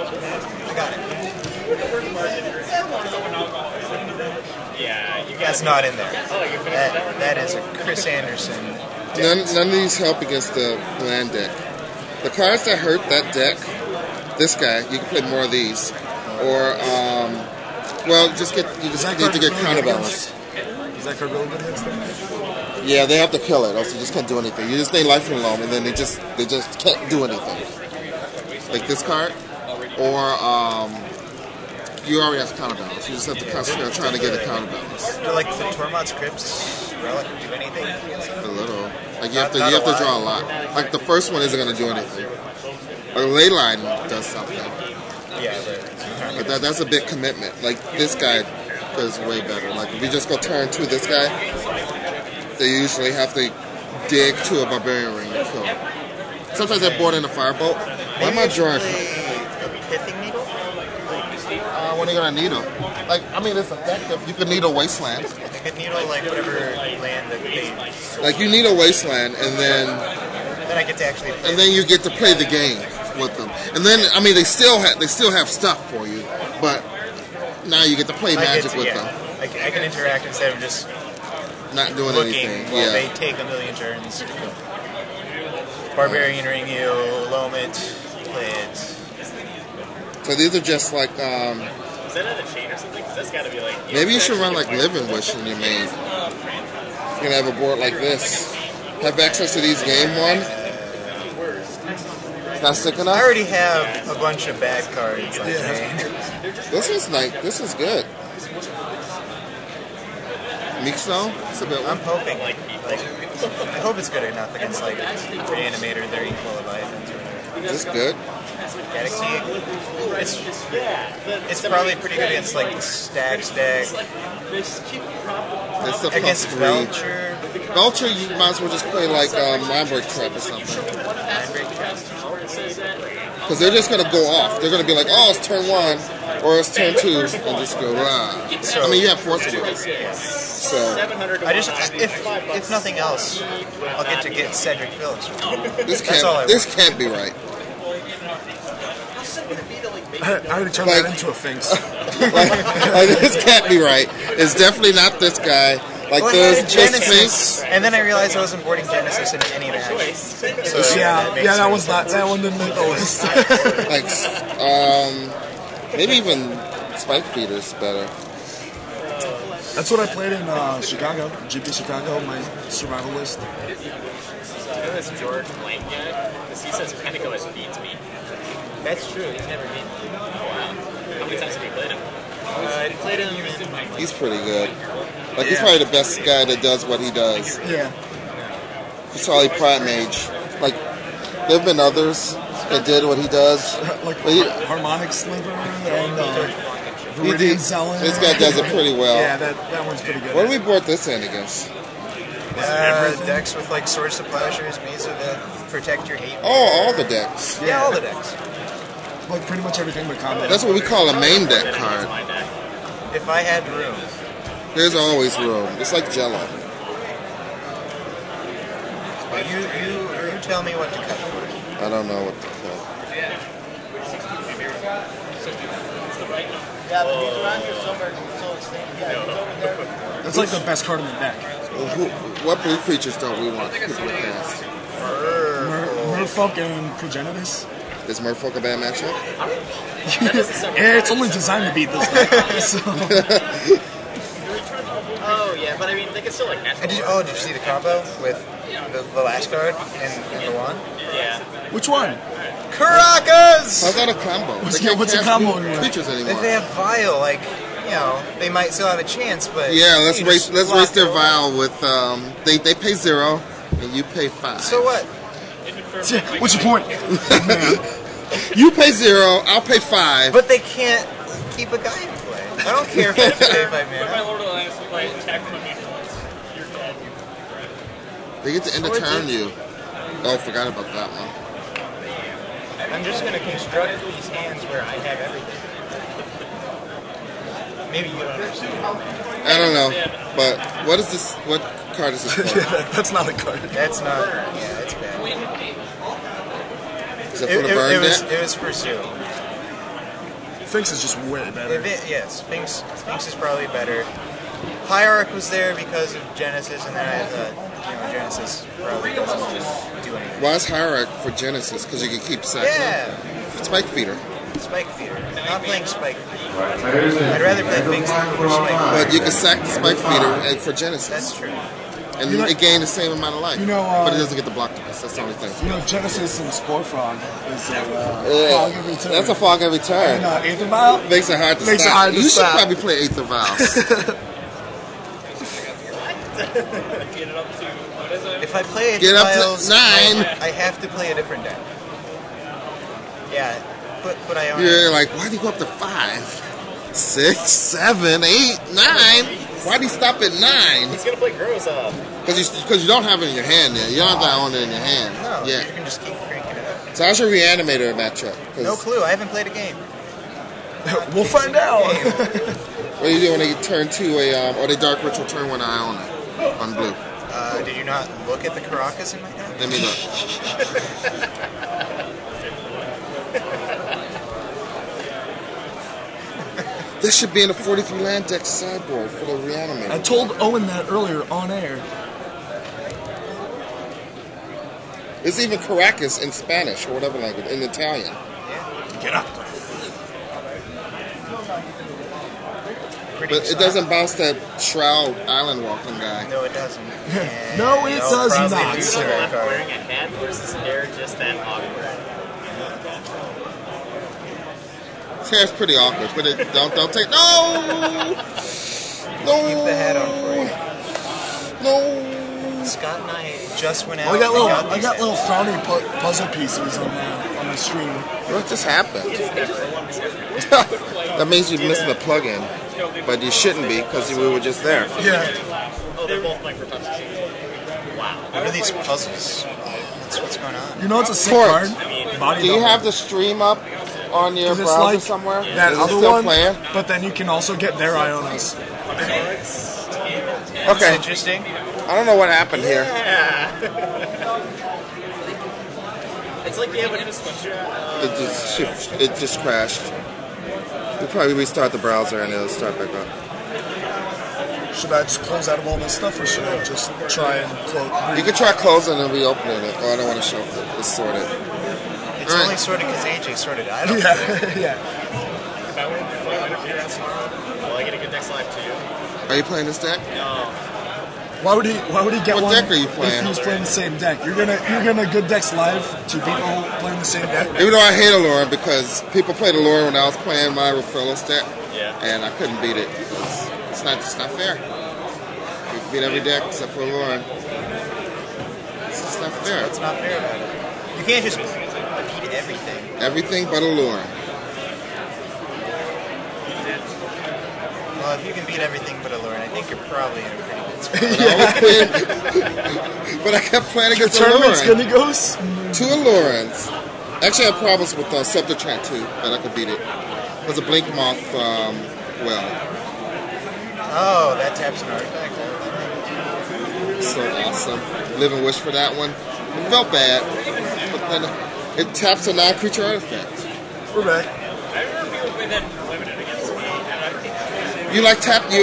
I got it. Yeah, you That's not in there. That is a Chris Anderson. None of these help against the land deck. The cards that hurt that deck, this guy, you can play more of these. Or, well, you just need to get counterbalance. Is that card really good against them? Yeah, they have to kill it, else you just can't do anything. You just stay life from loam, and then they just can't do anything. Like this card, or you already have counterbalance. You just have to concentrate on trying to get a counterbalance. Do like the Tormod's Crypts relic do anything? A little. Like you have to draw a lot. Like the first one isn't going to do anything. A ley line does something. Yeah, but that's a big commitment. Like this guy does way better. Like if you just go turn to this guy, they usually have to dig to a barbarian ring and kill him. Sometimes they're bored in a firebolt. Why am I drawing? A pithing needle? When are you gonna needle? Like, I mean, it's effective. You can needle wasteland. You could needle like whatever land that they. Like you need a wasteland, and then I get to actually. And then you get to play the game with them. And then, I mean, they still have stuff for you, but now you get to play Magic with them. I can interact instead of just not doing anything. While they take a million turns. Barbarian ring you, loam it, play it. So these are just like. Is that on the chain or something? Because that's got to be like. Maybe you should run like Living Wish in your main. You're gonna have a board like this. Have access to these game one. It's not sick enough. I already have a bunch of bad cards. Like This is like good. Mixo, it's a bit. I'm hoping I hope it's good enough against like Reanimator, their equal Leviathan. Is this good? Galaxy. It's probably pretty good against like Stacks deck. Against Belcher. Belcher, you might as well just play like Mindbreak Trap or something. Mindbreak Trap. Because they're just gonna go off. They're gonna be like, oh, it's turn 1 or it's turn 2, and just go rah. So, I mean, you have Force Wheels. So I just, if nothing else, I'll get Cedric Phillips. This can't be right. I already turned that into a Finks. like, this can't be right. It's definitely not this guy. Like this Finks. And then I realized I wasn't boarding Genesis in any match. So that one didn't make the list. Like, maybe even Spike Feeder's better. That's what I played in Chicago, GP Chicago, my survival list. This George Blank guy, because he says Pentacle has beats me. That's true, he's never beaten me. Oh wow. How many times have you played him? I played him. He's pretty good. Like, he's probably the best guy that does what he does. Yeah. Solly Pride Mage. Like, there have been others that did what he does. Like Harmonic Sliver and this guy does it pretty well. Yeah, that one's pretty good. What do we board this in against? Decks with like Swords to Plowshares, Maze of Death, Protect Your Hate. Oh, all the decks. Yeah, all the decks. Like pretty much everything but combat. That's what we call a main deck card. If I had room. There's always room. It's like Jello. You tell me what to cut for. I don't know what to cut. That's like the best card in the deck. What blue creatures don't we want people to cast? Merfolk and Progenitus. Is Merfolk a bad matchup? Yeah, it's only designed to beat this deck. So. Oh yeah, but I mean they can still like natural. Did you see the combo with the last card and the one? Yeah. Which one? Caracas! How's that a combo? What's a combo? Creatures anymore. If they have Vial, like, you know, they might still have a chance, but yeah, let's race their Vial with they pay 0 and you pay 5. So what? What's your point? You pay 0, I'll pay 5. But they can't keep a guy in play. I don't care if they pay 5 mana. They get to end a turn you. Oh, forgot about that one. I'm just going to construct these hands where I have everything. Maybe you don't understand. I don't know, but what is this? What card is this for? That's not a card. That's not. Yeah, it's bad. Is it for the burn deck? It was for Sue. Sphinx is just way better. Yes, Sphinx is probably better. Hierarch was there because of Genesis, and then I thought, Genesis probably doesn't do anything. Why is Hierarch for Genesis? Because you can keep cycling. Yeah. Spike Feeder. Spike Feeder. I'm not playing Spike Feeder. I'd rather play Sphinx than Spike Feeder. But you can sack the Spike Feeder for Genesis. That's true. And it gain the same amount of life. But it doesn't get the block twice. That's the only thing. Genesis and Spore Frog is a Yeah. fog every turn. That's a fog every turn. And Aether Vial Makes it hard to Makes stop. it hard to you stop. should probably play Aether Vials. If I play Get up to Files, 9. I have to play a different deck. Yeah, but I own You're like, why do you go up to 5, 6, 7, 8, 9? Why do you stop at 9? He's gonna play Grows Up. Because you don't have it in your hand yet. You don't have that on it in your hand. No, Yeah. you can just keep cranking it up. So how's your Reanimator matchup? No clue. I haven't played a game. We'll find out. What do you do when they turn to or they Dark Ritual turn 1 Iona on blue? Did you not look at the Caracas in my hand? Let me look. This should be in a 43 land deck sideboard for the Reanimator. I told Owen that earlier on air. It's even Caracas in Spanish or whatever language, in Italian. Yeah. Get up. Pretty But it exciting. doesn't bounce that Shroud Island walking guy. No, it doesn't. No, it does probably not, lose sir. to that card. Wearing a hat versus hair just that awkward. His hair's pretty awkward, but don't take no. Keep the hat on for you. No. Scott and I just went out. I got and these little frowny puzzle pieces on the screen. What just happened? That means you're missing a plug-in, but you shouldn't be because we were just there. Yeah. Oh, they're both playing for touch. Wow. What are these puzzles? What's going on? You know it's a sick Court. card? Body Do you double. have the stream up on your 'Cause it's browser like somewhere? that Is it other still one, playing? but then you can also get their Ionas. That's Okay. interesting. I don't know what happened here. Yeah. It's like you have an It just crashed. We'll probably restart the browser and it'll start back up. Should I just close out of all this stuff, or should I just try and close? You can try closing and reopening it. Oh, I don't want to shuffle it. It's sorted. It's Alright. only sorted because AJ sorted it. I don't. Yeah, yeah. If I were to interference tomorrow, will I get a good next live too? Are you playing this deck? No. Why would he get What one deck are you playing? if he's playing the same deck? You're gonna good decks live to people playing the same deck. Even though I hate Aloran because people played Aloran when I was playing my Raphaelos deck, Yeah. and I couldn't beat it. It's not fair. You can beat every deck except for Aloran. It's just not fair. That's not fair about it. You can't just beat everything. Everything but Aloran. Well, if you can beat everything but Alluring, I think you're probably in a pretty good spot. But I kept playing against Tournament's Aloran. gonna go smooth. 2 Alorans. Actually, I had problems with Scepter Chant too, but I could beat it. It was a Blink Moth well. Oh, that taps an artifact. So awesome. Live and wish for that one. It felt bad, but then it taps a non-creature artifact. We're back. I remember people playing that limited against me, and I think You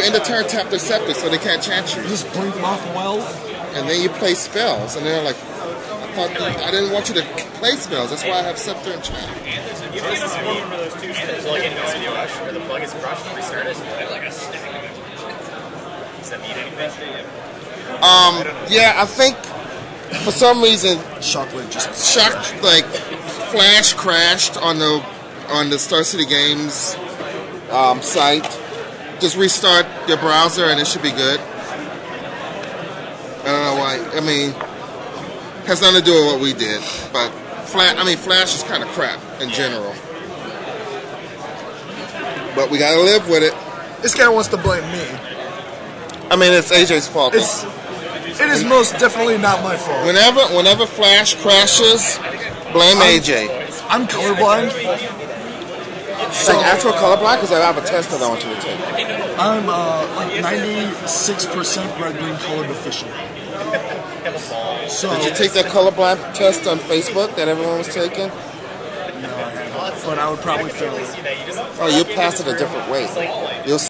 end the turn tap their scepter so they can't chant you. Just blink them off well. And then you play spells, and they're like, I didn't want you to play spells. That's why I have scepter and chant. you play this one of those two steps, like in a crush, where the plug is crushed and restart it, like a stick. Does that mean anything? Yeah, I think for some reason Shockwave just Flash crashed on the Star City Games site. Just restart your browser and it should be good. I don't know why. I mean, has nothing to do with what we did, but Flash is kind of crap in general. But we gotta live with it. This guy wants to blame me. I mean, it's AJ's fault. It is most definitely not my fault. Whenever Flash crashes, blame AJ. I'm colorblind. It's like actual colorblind because I have a test that I want you to take. I'm like 96% red-green color deficient. So Did you take that colorblind test on Facebook that everyone was taking? no, I haven't. but I would probably fail it. Oh, you'll pass it a different way. You'll